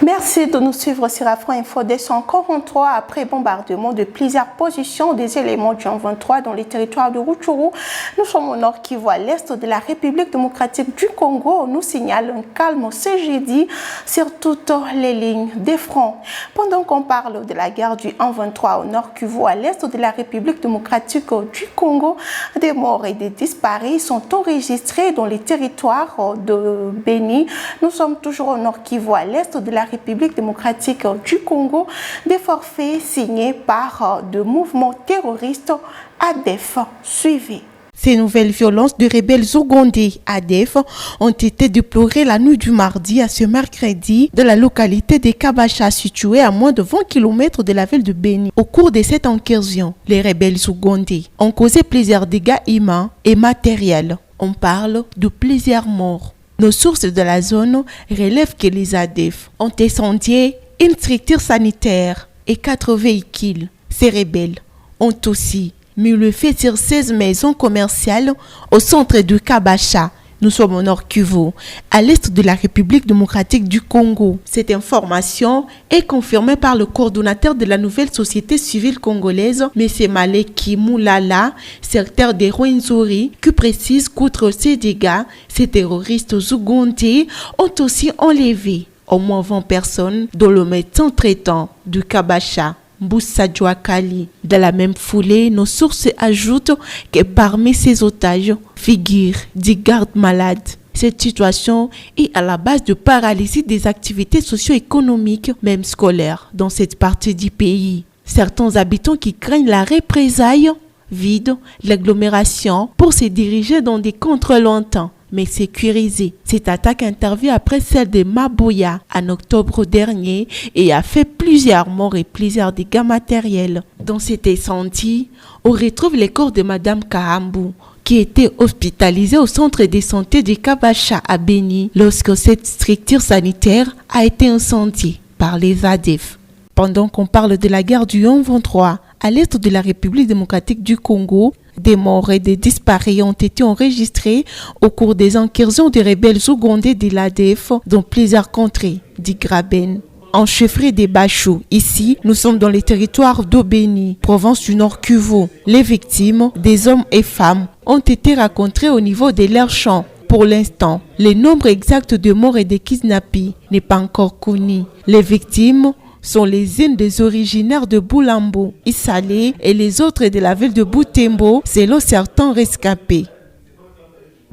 Merci de nous suivre sur Afro Info dès 143 après bombardement de plusieurs positions des éléments du 23 dans les territoires de Rutshuru. Nous sommes au nord Kivu à l'est de la République démocratique du Congo. Nous signale un calme ce jeudi sur toutes les lignes des fronts. Pendant qu'on parle de la guerre du 23 au nord Kivu à l'est de la République démocratique du Congo, des morts et des disparus sont enregistrés dans les territoires de Beni. Nous sommes toujours au nord Kivu à l'est de la République démocratique du Congo, des forfaits signés par de mouvements terroristes ADF suivis. Ces nouvelles violences de rebelles ougandais ADF ont été déplorées la nuit du mardi à ce mercredi de la localité de Kabacha, située à moins de 20 km de la ville de Beni. Au cours de cette incursion, les rebelles ougandais ont causé plusieurs dégâts humains et matériels. On parle de plusieurs morts. Nos sources de la zone relèvent que les ADF ont incendié une structure sanitaire et 4 véhicules. Ces rebelles ont aussi mis le feu sur 16 maisons commerciales au centre de Kabacha. Nous sommes au nord Kivu, à l'est de la République démocratique du Congo. Cette information est confirmée par le coordonnateur de la nouvelle société civile congolaise, M. Maleki Moulala, secrétaire de Rwenzori, qui précise qu'outre ces dégâts, ces terroristes ougandais ont aussi enlevé au moins 20 personnes dans le médecin traitant de Kabacha, Mboussa Djouakali. Dans la même foulée, nos sources ajoutent que parmi ces otages figurent des gardes malades. Cette situation est à la base de paralysie des activités socio-économiques, même scolaires, dans cette partie du pays. Certains habitants qui craignent la représaille vident l'agglomération pour se diriger dans des contrées lointains mais sécurisés. Cette attaque intervient après celle de Maboya en octobre dernier et a fait plusieurs morts et plusieurs dégâts matériels. Dans cet incendie, on retrouve les corps de Madame Kahambu, qui était hospitalisée au centre de santé de Kabacha à Beni lorsque cette structure sanitaire a été incendiée par les ADF. Pendant qu'on parle de la guerre du 23 à l'est de la République démocratique du Congo, des morts et des disparus ont été enregistrés au cours des incursions des rebelles ougandais de l'ADF dans plusieurs contrées d'Igraben, en chefferie des Bachou. Ici, nous sommes dans les territoires d'Obeni, province du Nord Kivu. Les victimes, des hommes et femmes, ont été rencontrées au niveau de leurs champs. Pour l'instant, le nombre exact de morts et de kidnappés n'est pas encore connu. Les victimes sont les unes des originaires de Boulambo, Issalé et les autres de la ville de Boutembo, selon certains rescapés.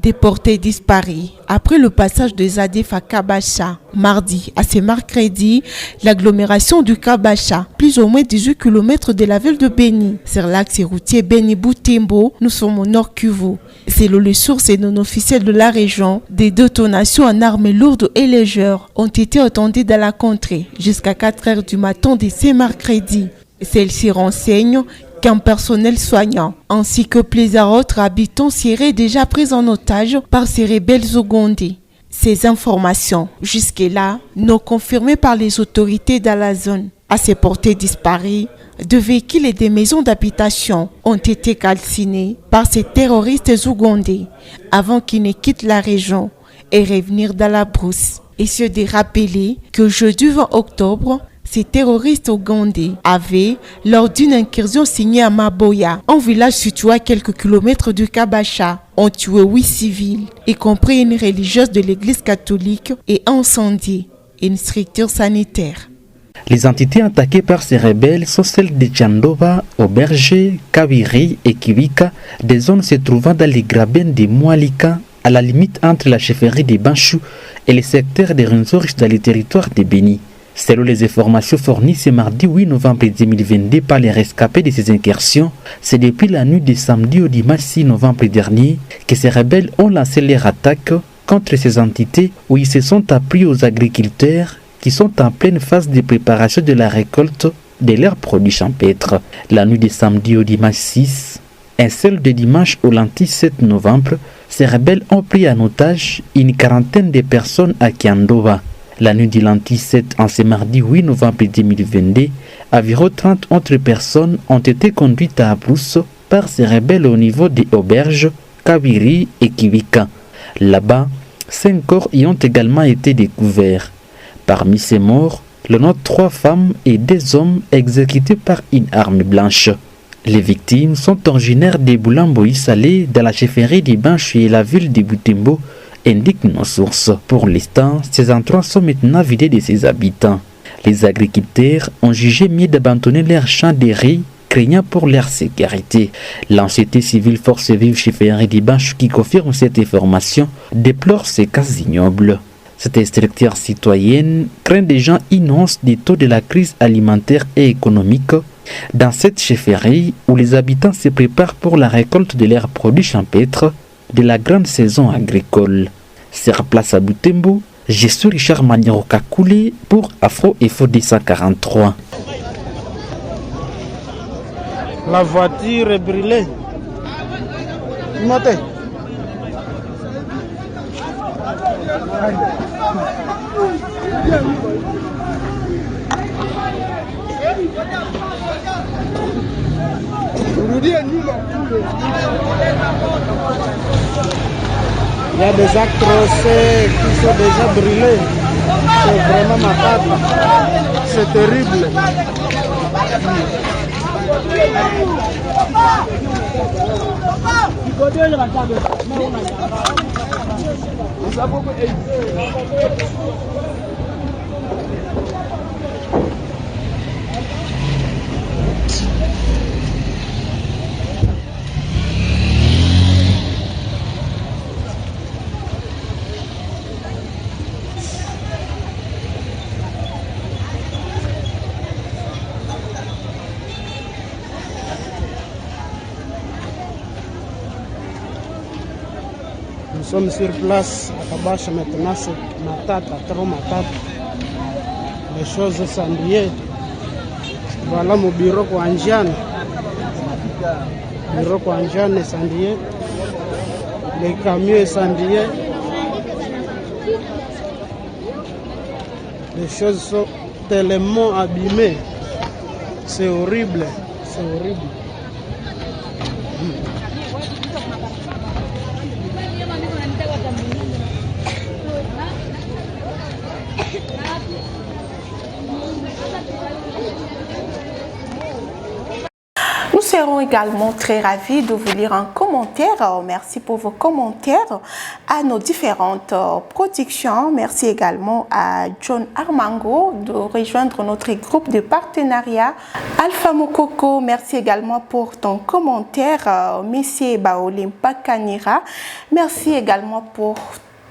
Déportés disparus. Après le passage des ADF à Kabacha, mardi à ce mercredi, l'agglomération du Kabacha, plus ou moins 18 km de la ville de Beni, sur l'axe routier Beni-Boutembo, nous sommes au nord Kivu. Selon les sources non officielles de la région, des détonations en armes lourdes et légères ont été entendues dans la contrée jusqu'à 4 heures du matin de ce mercredi. Celles-ci renseignent qu'un personnel soignant ainsi que plusieurs autres habitants seraient déjà pris en otage par ces rebelles ougandais. Ces informations, jusque-là, non confirmées par les autorités dans la zone. À ces portées disparues, 2 véhicules et des maisons d'habitation ont été calcinés par ces terroristes ougandais avant qu'ils ne quittent la région et revenir dans la brousse. Et se de rappeler que jeudi 20 octobre, ces terroristes ougandais avaient, lors d'une incursion signée à Maboya, un village situé à quelques kilomètres de Kabacha, ont tué 8 civils, y compris une religieuse de l'église catholique, et incendié une structure sanitaire. Les entités attaquées par ces rebelles sont celles de Tchandova, Auberger, Kawiri et Kiwika, des zones se trouvant dans les grabens de Moualika, à la limite entre la chefferie de Banchou et le secteur de Rwenzori dans les territoires de Beni. Selon les informations fournies ce mardi 8 novembre 2022 par les rescapés de ces incursions, c'est depuis la nuit de samedi au dimanche 6 novembre dernier que ces rebelles ont lancé leur attaque contre ces entités où ils se sont appris aux agriculteurs qui sont en pleine phase de préparation de la récolte de leurs produits champêtres. La nuit de samedi au dimanche 6, un seul de dimanche au lundi 7 novembre, ces rebelles ont pris en otage une quarantaine de personnes à Kiandova. La nuit du lundi 7 en ce mardi 8 novembre 2022, environ 30 autres personnes ont été conduites à Brousse par ces rebelles au niveau des auberges, Kawiri et Kiwika. Là-bas, 5 corps y ont également été découverts. Parmi ces morts, l'on note 3 femmes et 2 hommes exécutés par une arme blanche. Les victimes sont originaires des Boulamboï Salé dans la chefferie de Banchu et la ville de Butembo, indiquent nos sources. Pour l'instant, ces endroits sont maintenant vidés de ses habitants. Les agriculteurs ont jugé mieux d'abandonner leurs champs de riz, craignant pour leur sécurité. L'Anciété civile Force Vive chefferie de Banchu qui confirme cette information déplore ces cas ignobles. Cette structure citoyenne craint des gens innocents du taux de la crise alimentaire et économique dans cette chefferie où les habitants se préparent pour la récolte de leurs produits champêtres de la grande saison agricole. Sur place à Butembo, je suis Richard Manirokakoulé pour Afro Info 243. La voiture est brûlée. Montez. Il y a des actros qui sont déjà brûlés. C'est vraiment macabre. C'est terrible. Nous sommes sur place à Kabacha maintenant, c'est Matata, trop Matata. Les choses s'ennuient. Voilà mon bureau pour Angiane. Bureau pour Angiane est s'ennuie. Les camions est s'ennuie. Les choses sont tellement abîmées. C'est horrible. C'est horrible. Nous serons également très ravis de vous lire en commentaire. Merci pour vos commentaires à nos différentes productions. Merci également à John Armango de rejoindre notre groupe de partenariat. Alpha Mokoko, merci également pour ton commentaire. Monsieur Baolim Pakanira, merci également pour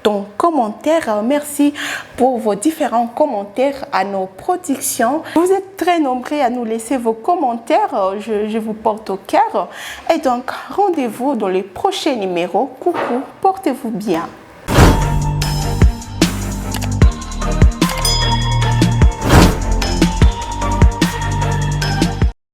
ton commentaire. Merci pour vos différents commentaires à nos productions. Vous êtes très nombreux à nous laisser vos commentaires. Je vous porte au cœur. Et donc, rendez-vous dans les prochains numéros. Coucou, portez-vous bien.